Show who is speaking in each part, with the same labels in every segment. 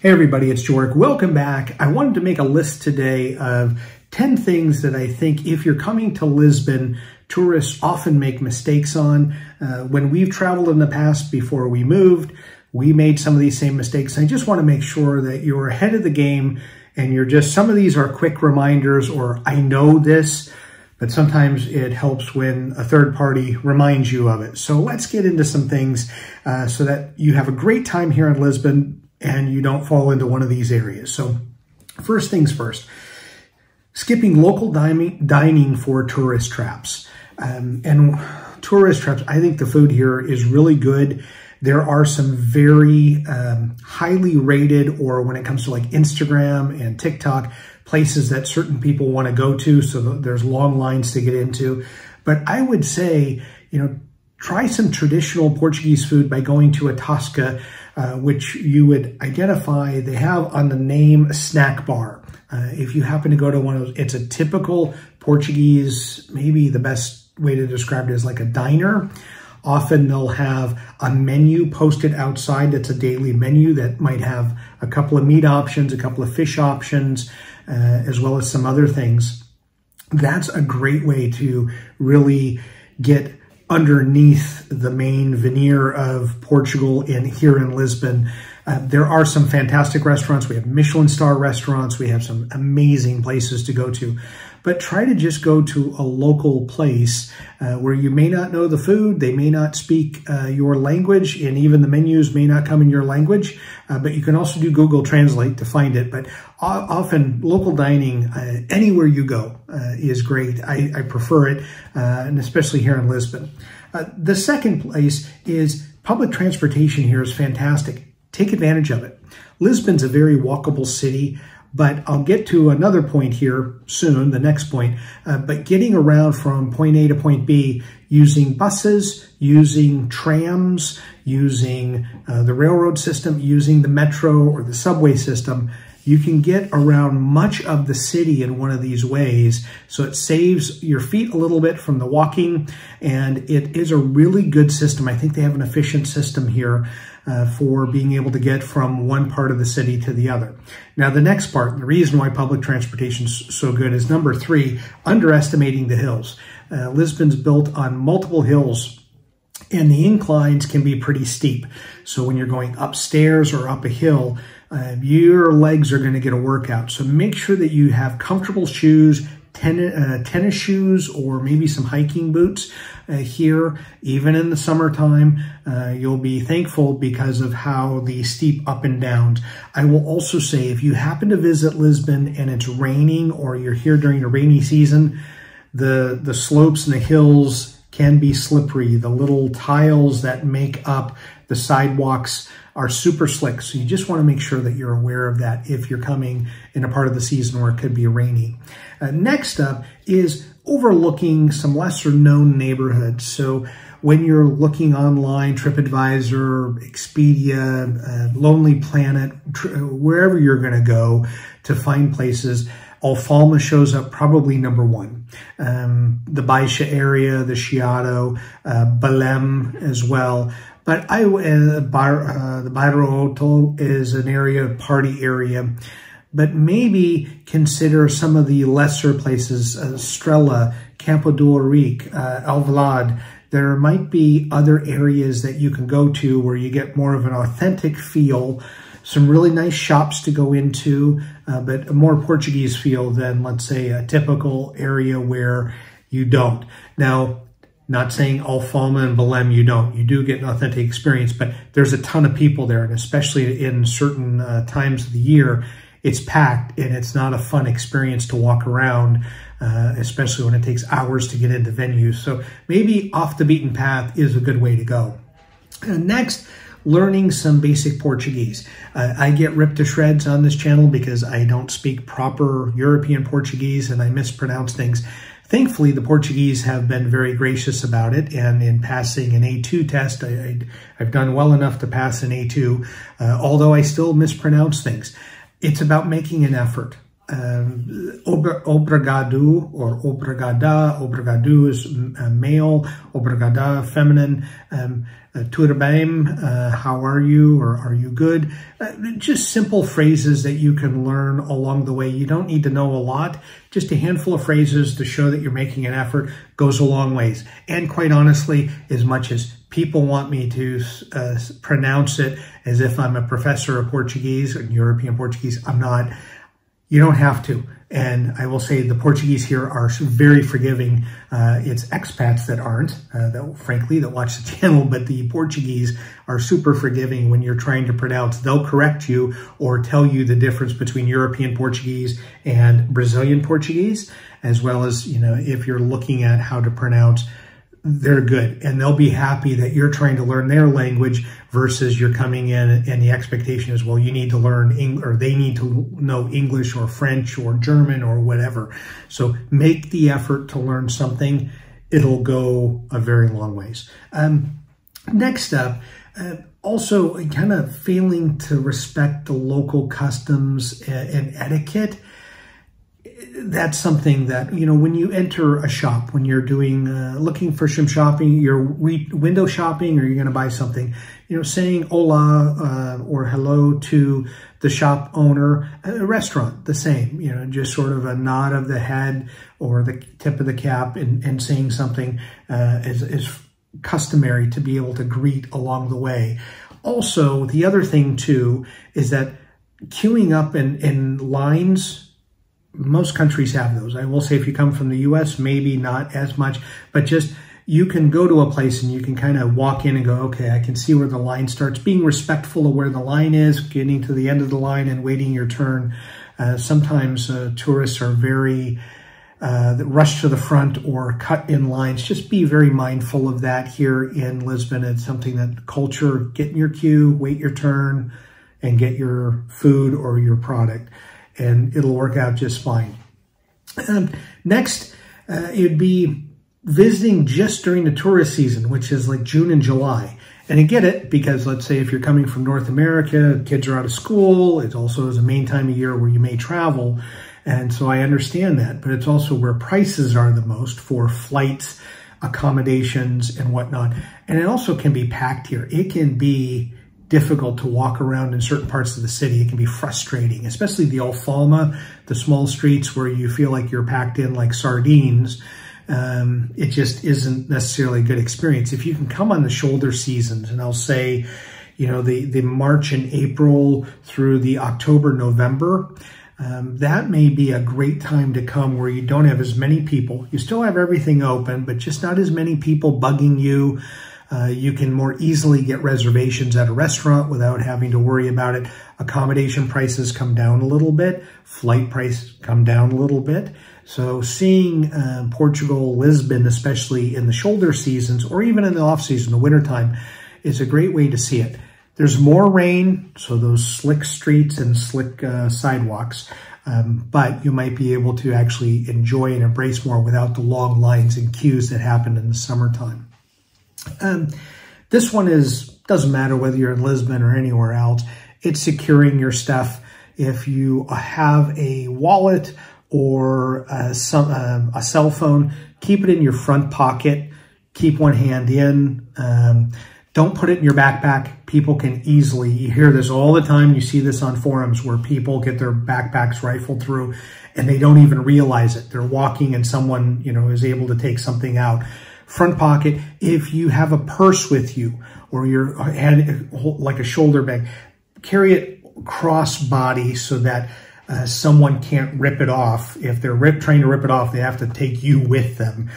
Speaker 1: Hey everybody, it's Jorg. Welcome back. I wanted to make a list today of 10 things that I think if you're coming to Lisbon, tourists often make mistakes on. When we've traveled in the past before we moved, we made some of these same mistakes. I just want to make sure that you're ahead of the game and some of these are quick reminders or I know this, but sometimes it helps when a third party reminds you of it. So let's get into some things so that you have a great time here in Lisbon and you don't fall into one of these areas. So first things first, skipping local dining for tourist traps. And tourist traps, I think the food here is really good. There are some very highly rated, or when it comes to like Instagram and TikTok, places that certain people want to go to. So there's long lines to get into. But I would say, try some traditional Portuguese food by going to a Tosca, which you would identify. They have on the name a snack bar. If you happen to go to one of those, it's a typical Portuguese, maybe the best way to describe it is like a diner. Often they'll have a menu posted outside that's a daily menu that might have a couple of meat options, a couple of fish options, as well as some other things. That's a great way to really get underneath the main veneer of Portugal here in Lisbon. There are some fantastic restaurants. We have Michelin star restaurants. We have some amazing places to go to. But try to just go to a local place where you may not know the food. They may not speak your language, and even the menus may not come in your language. But you can also do Google Translate to find it. But often local dining, anywhere you go, is great. I prefer it, and especially here in Lisbon. The second place is public transportation here is fantastic. Take advantage of it. Lisbon's a very walkable city. But I'll get to another point here soon, the next point. But getting around from point A to point B using buses, using trams, using the railroad system, using the metro or the subway system, you can get around much of the city in one of these ways. So it saves your feet a little bit from the walking, and it is a really good system. I think they have an efficient system here for being able to get from one part of the city to the other. Now, the next part, the reason why public transportation is so good is number 3, underestimating the hills. Lisbon's built on multiple hills, and the inclines can be pretty steep. So when you're going upstairs or up a hill, your legs are going to get a workout. So make sure that you have comfortable shoes, tennis shoes, or maybe some hiking boots here. Even in the summertime, you'll be thankful because of how the steep up and downs. I will also say if you happen to visit Lisbon and it's raining or you're here during a rainy season, the slopes and the hills can be slippery. The little tiles that make up the sidewalks are super slick. So you just want to make sure that you're aware of that if you're coming in a part of the season where it could be rainy. Next up is overlooking some lesser known neighborhoods. So when you're looking online, TripAdvisor, Expedia, Lonely Planet, wherever you're going to go to find places, Alfama shows up probably number 1. The Baixa area, the Chiado, Belém as well. But the Bairro Alto is an area, party area. But maybe consider some of the lesser places, Estrela, Campo do Ourique, Alvalade. There might be other areas that you can go to where you get more of an authentic feel, some really nice shops to go into, but a more Portuguese feel than, let's say, a typical area where you don't. Now, not saying Alfama and Belém you don't. You do get an authentic experience, but there's a ton of people there, and especially in certain times of the year, it's packed and it's not a fun experience to walk around, especially when it takes hours to get into venues. So maybe off the beaten path is a good way to go. Next, learning some basic Portuguese. I get ripped to shreds on this channel because I don't speak proper European Portuguese and I mispronounce things. Thankfully, the Portuguese have been very gracious about it, and in passing an A2 test, I've done well enough to pass an A2, although I still mispronounce things. It's about making an effort. obrigado or obrigada. Obrigado is male, obrigada feminine. Tudo bem, how are you, or are you good? Just simple phrases that you can learn along the way. You don't need to know a lot. Just a handful of phrases to show that you're making an effort goes a long ways. And quite honestly, as much as people want me to pronounce it as if I'm a professor of Portuguese, or European Portuguese, I'm not. You don't have to. And I will say the Portuguese here are very forgiving. It's expats that aren't, frankly, that watch the channel, but the Portuguese are super forgiving when you're trying to pronounce. They'll correct you or tell you the difference between European Portuguese and Brazilian Portuguese, as well as, you know, if you're looking at how to pronounce, they're good. And they'll be happy that you're trying to learn their language versus you're coming in and the expectation is, well, you need to learn or they need to know English or French or German or whatever. So make the effort to learn something. It'll go a very long ways. Next up, also kind of failing to respect the local customs and etiquette. That's something that, you know, when you enter a shop, when you're doing, looking for some shopping, you're window shopping, or you're going to buy something, you know, saying hola or hello to the shop owner. At a restaurant, the same, you know, just sort of a nod of the head or the tip of the cap and saying something is customary to be able to greet along the way. Also, the other thing too is that queuing up in lines, most countries have those. I will say if you come from the US, maybe not as much, but just you can go to a place and you can kind of walk in and go, okay, I can see where the line starts. Being respectful of where the line is, getting to the end of the line and waiting your turn. Sometimes tourists are very rush to the front or cut in lines. Just be very mindful of that here in Lisbon. It's something that culture, get in your queue, wait your turn, and get your food or your product, and it'll work out just fine. Next, it'd be visiting just during the tourist season, which is like June and July. And I get it, because let's say if you're coming from North America, kids are out of school, it also is a main time of year where you may travel. And so I understand that, but it's also where prices are the most for flights, accommodations, and whatnot. And it also can be packed here. It can be difficult to walk around in certain parts of the city. It can be frustrating, especially the Alfama, the small streets where you feel like you're packed in like sardines. It just isn't necessarily a good experience. If you can come on the shoulder seasons, and I'll say, you know, the March and April through the October, November, that may be a great time to come where you don't have as many people. You still have everything open, but just not as many people bugging you. You can more easily get reservations at a restaurant without having to worry about it. Accommodation prices come down a little bit. Flight prices come down a little bit. So seeing Portugal, Lisbon, especially in the shoulder seasons or even in the off season, the wintertime, is a great way to see it. There's more rain, so those slick streets and slick sidewalks, but you might be able to actually enjoy and embrace more without the long lines and queues that happen in the summertime. This one doesn't matter whether you're in Lisbon or anywhere else. It's securing your stuff. If you have a wallet or a cell phone, keep it in your front pocket. Keep one hand in. Don't put it in your backpack. People can easily, you hear this all the time. You see this on forums where people get their backpacks rifled through and they don't even realize it. They're walking and someone, you know, is able to take something out. Front pocket, if you have a purse with you or your head like a shoulder bag, carry it cross body so that someone can't rip it off. If they're trying to rip it off, they have to take you with them.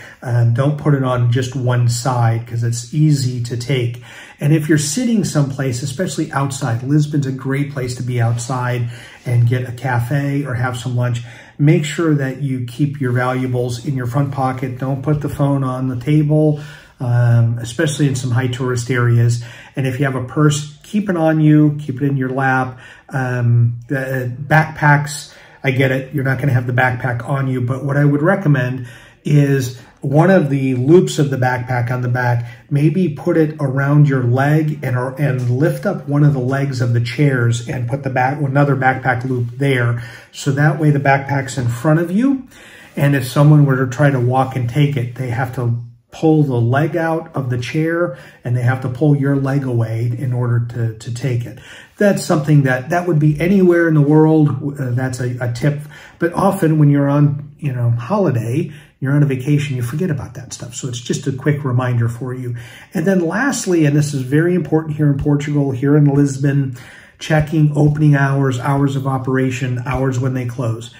Speaker 1: Don't put it on just one side because it's easy to take. And if you're sitting someplace, especially outside, Lisbon's a great place to be outside and get a cafe or have some lunch. Make sure that you keep your valuables in your front pocket. Don't put the phone on the table, especially in some high tourist areas. And if you have a purse, keep it on you, keep it in your lap. The backpacks, I get it, you're not going to have the backpack on you, but what I would recommend is one of the loops of the backpack on the back, maybe put it around your leg and lift up one of the legs of the chairs and put another backpack loop there. So that way the backpack's in front of you. And if someone were to try to walk and take it, they have to pull the leg out of the chair and they have to pull your leg away in order to take it. That's something that would be anywhere in the world. That's a tip. But often when you're on, holiday, you're on a vacation, you forget about that stuff. So it's just a quick reminder for you. And then lastly, and this is very important here in Portugal, here in Lisbon, checking opening hours, hours of operation, hours when they close.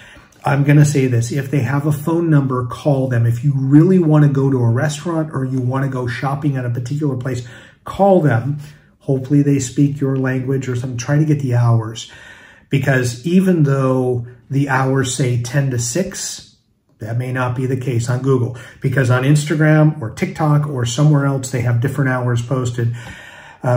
Speaker 1: I'm going to say this, if they have a phone number, call them. If you really want to go to a restaurant or you want to go shopping at a particular place, call them. Hopefully they speak your language or something. Try to get the hours, because even though the hours say 10 to 6, that may not be the case on Google, because on Instagram or TikTok or somewhere else, they have different hours posted.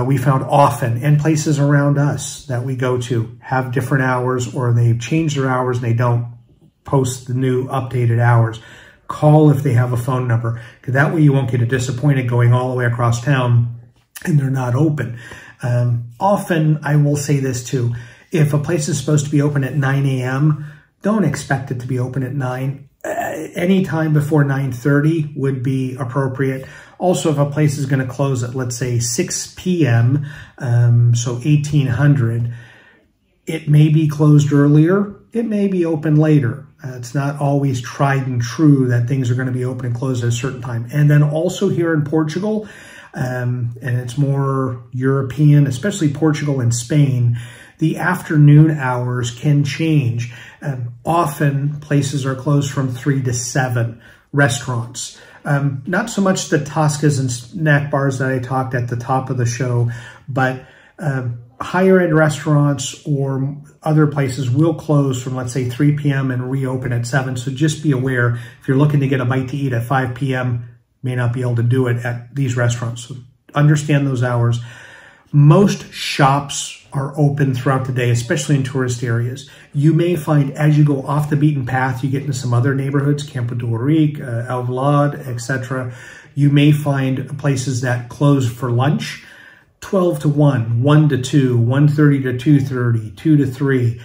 Speaker 1: We found often, and places around us that we go to have different hours, or they've changed their hours and they don't post the new updated hours. Call if they have a phone number, because that way you won't get disappointed going all the way across town and they're not open. Often, I will say this too, if a place is supposed to be open at 9 a.m., don't expect it to be open at 9. Any time before 9:30 would be appropriate. Also, if a place is going to close at, let's say, 6 p.m., so 1800, it may be closed earlier. It may be open later. It's not always tried and true that things are going to be open and closed at a certain time. And then also here in Portugal, and it's more European, especially Portugal and Spain, the afternoon hours can change. Often places are closed from 3 to 7, restaurants. Not so much the Toscas and snack bars that I talked at the top of the show, but higher end restaurants or other places will close from, let's say, 3 p.m. and reopen at 7. So just be aware, if you're looking to get a bite to eat at 5 p.m., may not be able to do it at these restaurants. So understand those hours. Most shops are open throughout the day, especially in tourist areas. You may find as you go off the beaten path, you get into some other neighborhoods, Campo do Rico, Alvalade, etc. You may find places that close for lunch, 12 to 1, 1 to 2, 1:30 to 2:30, 2 to 3.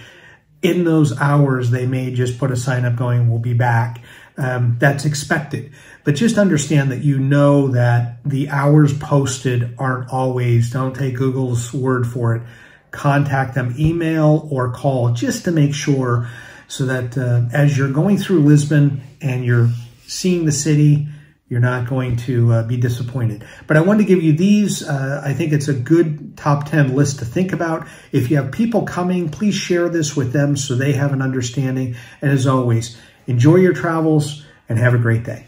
Speaker 1: In those hours, they may just put a sign up going, we'll be back. That's expected. But just understand that you know that the hours posted aren't always, don't take Google's word for it. Contact them, email or call, just to make sure, so that as you're going through Lisbon and you're seeing the city, you're not going to be disappointed. But I wanted to give you these. I think it's a good top 10 list to think about. If you have people coming, please share this with them so they have an understanding. And as always, enjoy your travels and have a great day.